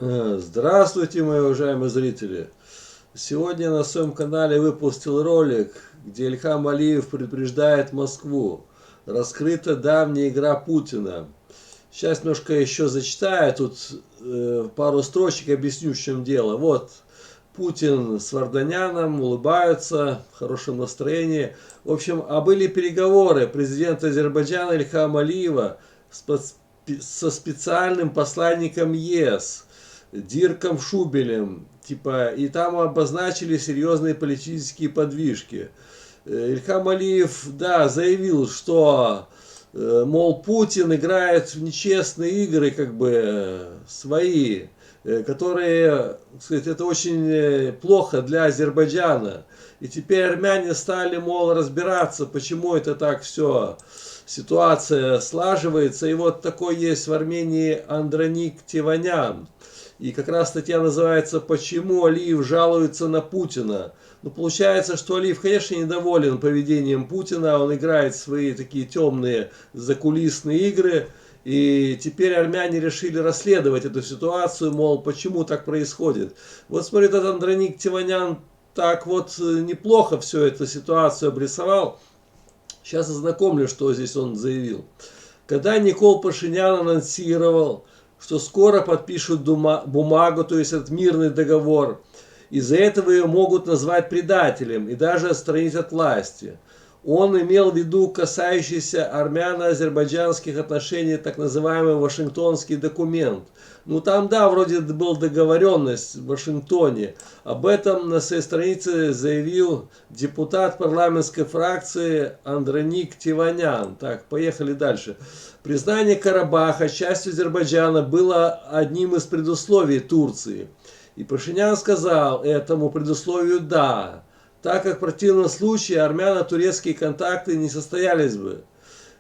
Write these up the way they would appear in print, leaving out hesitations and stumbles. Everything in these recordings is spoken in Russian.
Здравствуйте, мои уважаемые зрители! Сегодня на своем канале выпустил ролик, где Ильхам Алиев предупреждает Москву. Раскрыта давняя игра Путина. Сейчас немножко еще зачитаю, тут пару строчек объясню, в чем дело. Вот, Путин с Варданяном улыбаются, в хорошем настроении. В общем, были переговоры президента Азербайджана Ильхама Алиева со специальным посланником ЕС Дирком Шубелем, и там обозначили серьезные политические подвижки. Ильхам Алиев, да, заявил, что, мол, Путин играет в нечестные игры, свои, которые, кстати, это очень плохо для Азербайджана. И теперь армяне стали, мол, разбираться, почему это так все, ситуация слаживается. И вот такой есть в Армении Андроник Теванян. И как раз статья называется «Почему Алиев жалуется на Путина?». Ну, получается, что Алиев, конечно, недоволен поведением Путина, он играет свои такие темные закулисные игры. И теперь армяне решили расследовать эту ситуацию, мол, почему так происходит. Вот смотри, этот Андроник Теванян так вот неплохо всю эту ситуацию обрисовал. Сейчас ознакомлю, что здесь он заявил. Когда Никол Пашинян анонсировал, что скоро подпишут бумагу, то есть этот мирный договор, из-за этого ее могут назвать предателем и даже отстранить от власти. Он имел в виду касающийся армяно-азербайджанских отношений так называемый Вашингтонский документ. Ну там, да, вроде был договоренность в Вашингтоне. Об этом на своей странице заявил депутат парламентской фракции Андроник Теванян. Так, поехали дальше. Признание Карабаха частью Азербайджана было одним из предусловий Турции. И Пашинян сказал этому предусловию «да», так как в противном случае армяно-турецкие контакты не состоялись бы.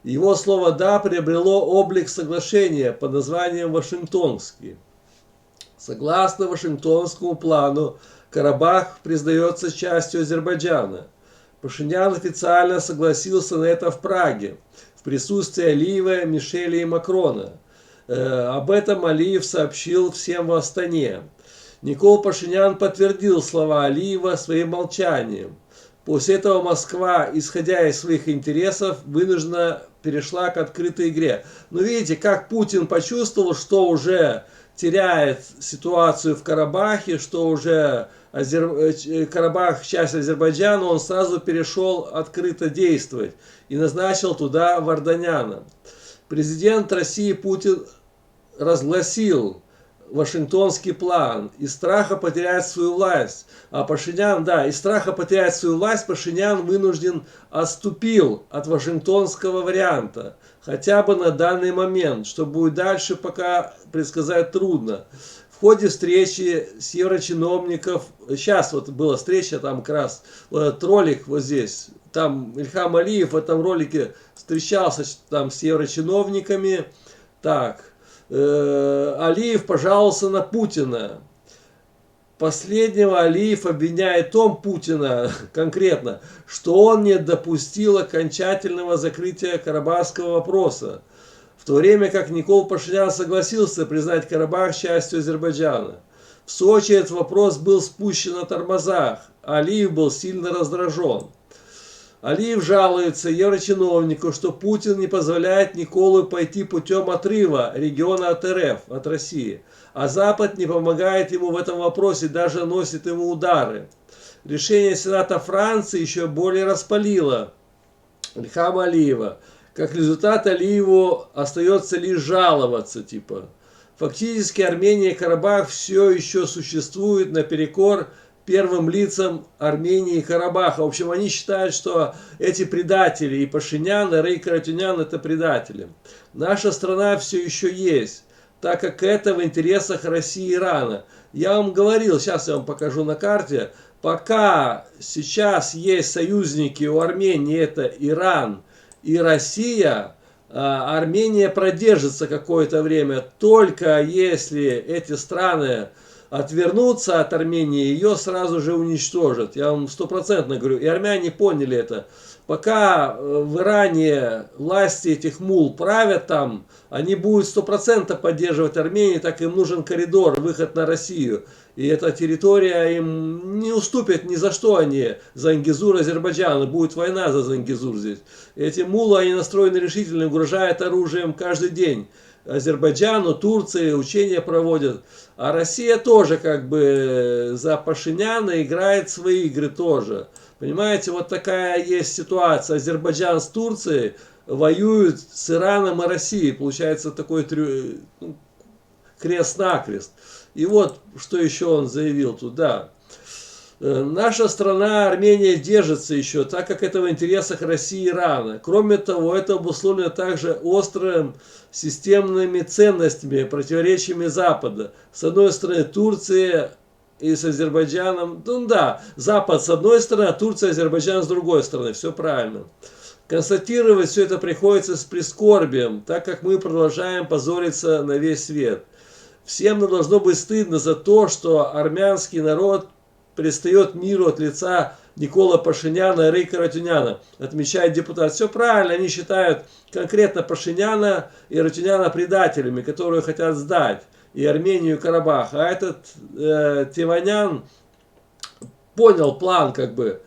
Его слово «да» приобрело облик соглашения под названием «Вашингтонский». Согласно Вашингтонскому плану, Карабах признается частью Азербайджана. Пашинян официально согласился на это в Праге, в присутствии Алиева, Мишеля и Макрона. Об этом Алиев сообщил всем в Астане. Никол Пашинян подтвердил слова Алиева своим молчанием. После этого Москва, исходя из своих интересов, вынуждена перешла к открытой игре. Но видите, как Путин почувствовал, что уже теряет ситуацию в Карабахе, что уже Карабах часть Азербайджана, он сразу перешел открыто действовать и назначил туда Варданяна. Президент России Путин разгласил Вашингтонский план из страха потерять свою власть. А Пашинян, да, из страха потерять свою власть Пашинян вынужден отступил от Вашингтонского варианта. Хотя бы на данный момент. Что будет дальше, пока предсказать трудно. В ходе встречи с еврочиновников, сейчас вот была встреча, там как раз вот этот ролик вот здесь, там Ильхам Алиев в этом ролике встречался там с еврочиновниками. Так. Алиев пожаловался на Путина. Последнего Алиев обвиняет в том Путина конкретно, что он не допустил окончательного закрытия карабахского вопроса, в то время как Никол Пашинян согласился признать Карабах частью Азербайджана. В Сочи этот вопрос был спущен на тормозах, а Алиев был сильно раздражен. Алиев жалуется еврочиновнику, что Путин не позволяет Николу пойти путем отрыва региона от РФ, от России, а Запад не помогает ему в этом вопросе, даже носит ему удары. Решение Сената Франции еще более распалило Ильхама Алиева. Как результат, Алиеву остается лишь жаловаться, Фактически Армения и Карабах все еще существуют наперекор первым лицам Армении и Карабаха. В общем, они считают, что эти предатели, и Пашинян, и Рей Каратюнян, это предатели. Наша страна все еще есть, так как это в интересах России и Ирана. Я вам говорил, сейчас я вам покажу на карте, пока сейчас есть союзники у Армении, это Иран и Россия, Армения продержится какое-то время, только если эти страны отвернуться от Армении, ее сразу же уничтожат. Я вам стопроцентно говорю. И армяне поняли это. пока в Иране власти этих мул правят там, они будут 100% поддерживать Армению, так им нужен коридор, выход на Россию. И эта территория им не уступит ни за что они Зангезур, Азербайджан. Будет война за Зангезур здесь. Эти мулы, они настроены решительно, угрожают оружием каждый день. Азербайджану, Турции учения проводят. А Россия тоже как бы за Пашиняна играет свои игры тоже. Понимаете, вот такая есть ситуация. Азербайджан с Турцией воюют с Ираном и Россией. Получается такой крест-накрест. И вот, что еще он заявил туда. Наша страна, Армения, держится еще, так как это в интересах России и Ирана. Кроме того, это обусловлено также острым системными ценностями, противоречиями Запада. С одной стороны, Турция и с Азербайджаном. Ну да, Запад с одной стороны, а Турция и Азербайджан с другой стороны. Все правильно. Констатировать все это приходится с прискорбием, так как мы продолжаем позориться на весь свет. Всем нам должно быть стыдно за то, что армянский народ предстает миру от лица Никола Пашиняна и Рейка Ратюняна, отмечает депутат. Все правильно, они считают конкретно Пашиняна и Ратюняна предателями, которые хотят сдать и Армению, и Карабах. А этот Теванян понял план, как бы,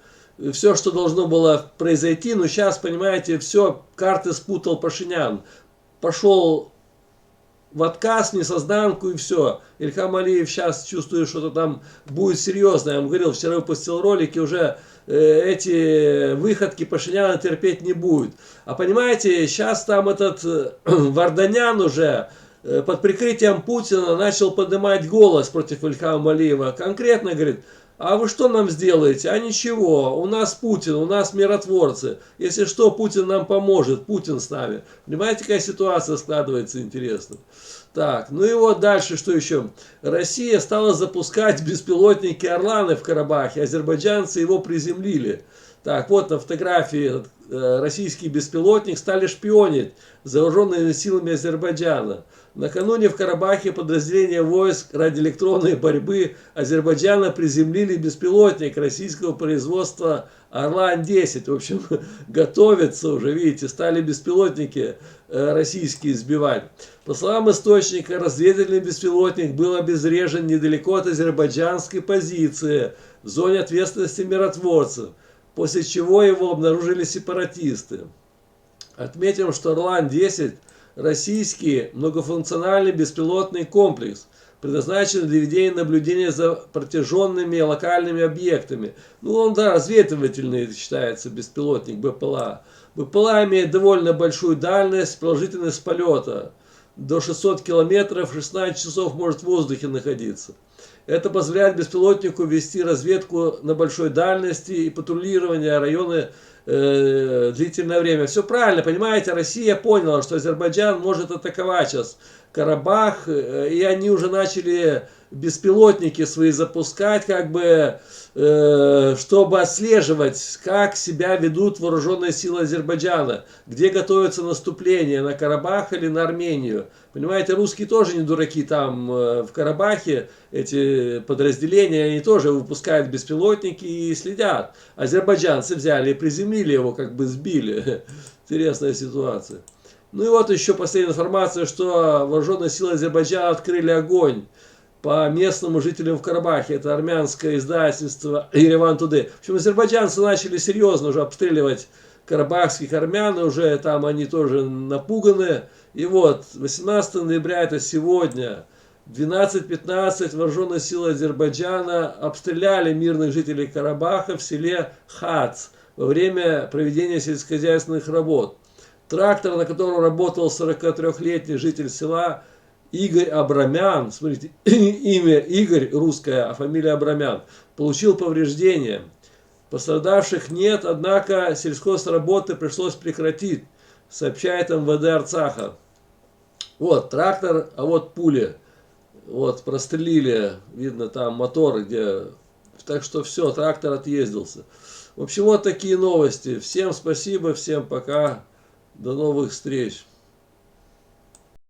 все, что должно было произойти, но сейчас, понимаете, все, карты спутал Пашинян. Пошел в отказ, в несозданку и все. Ильхам Алиев сейчас чувствует, что-то там будет серьезно. Я вам говорил, вчера выпустил ролики, уже эти выходки Пашиняна терпеть не будет. А понимаете, сейчас там этот Варданян уже под прикрытием Путина начал поднимать голос против Ильхама Алиева. Конкретно говорит: а вы что нам сделаете? А ничего, у нас Путин, у нас миротворцы. Если что, Путин нам поможет, Путин с нами. Понимаете, какая ситуация складывается интересно? Так, ну и вот дальше, что еще? Россия стала запускать беспилотники Орланы в Карабахе, азербайджанцы его приземлили. Так, вот на фотографии российский беспилотник стали шпионить за вооруженными силами Азербайджана. Накануне в Карабахе подразделения войск радиоэлектронной борьбы Азербайджана приземлили беспилотник российского производства Орлан-10. В общем, готовятся уже, видите, стали беспилотники российские сбивать. По словам источника, разведывательный беспилотник был обезврежен недалеко от азербайджанской позиции в зоне ответственности миротворцев, после чего его обнаружили сепаратисты. Отметим, что Орлан-10 – российский многофункциональный беспилотный комплекс, предназначен для ведения наблюдения за протяженными локальными объектами. Ну, он, да, разведывательный считается беспилотник БПЛА. БПЛА имеет довольно большую дальность, продолжительность полета. До 600 километров, 16 часов может в воздухе находиться. Это позволяет беспилотнику вести разведку на большой дальности и патрулирование районы длительное время. Все правильно, понимаете, Россия поняла, что Азербайджан может атаковать сейчас Карабах, и они уже начали беспилотники свои запускать, как бы, чтобы отслеживать, как себя ведут вооруженные силы Азербайджана, где готовится наступление, на Карабах или на Армению. Понимаете, русские тоже не дураки там в Карабахе, эти подразделения, они тоже выпускают беспилотники и следят. Азербайджанцы взяли и приземлили его, как бы сбили. Интересная ситуация. Ну и вот еще последняя информация, что вооруженные силы Азербайджана открыли огонь по местным жителям в Карабахе. Это армянское издательство Ереван Today. В общем, азербайджанцы начали серьезно уже обстреливать карабахских армян, и уже там они тоже напуганы. И вот 18 ноября, это сегодня, 12:15 вооруженные силы Азербайджана обстреляли мирных жителей Карабаха в селе Хац во время проведения сельскохозяйственных работ. Трактор, на котором работал 43-летний житель села Игорь Абрамян, смотрите, имя Игорь русское, а фамилия Абрамян, получил повреждения. Пострадавших нет, однако сельхозработы пришлось прекратить, сообщает МВД Арцаха. Вот трактор, а вот пули. Вот прострелили, видно там мотор, где... Так что все, трактор отъездился. В общем, вот такие новости. Всем спасибо, всем пока. До новых встреч.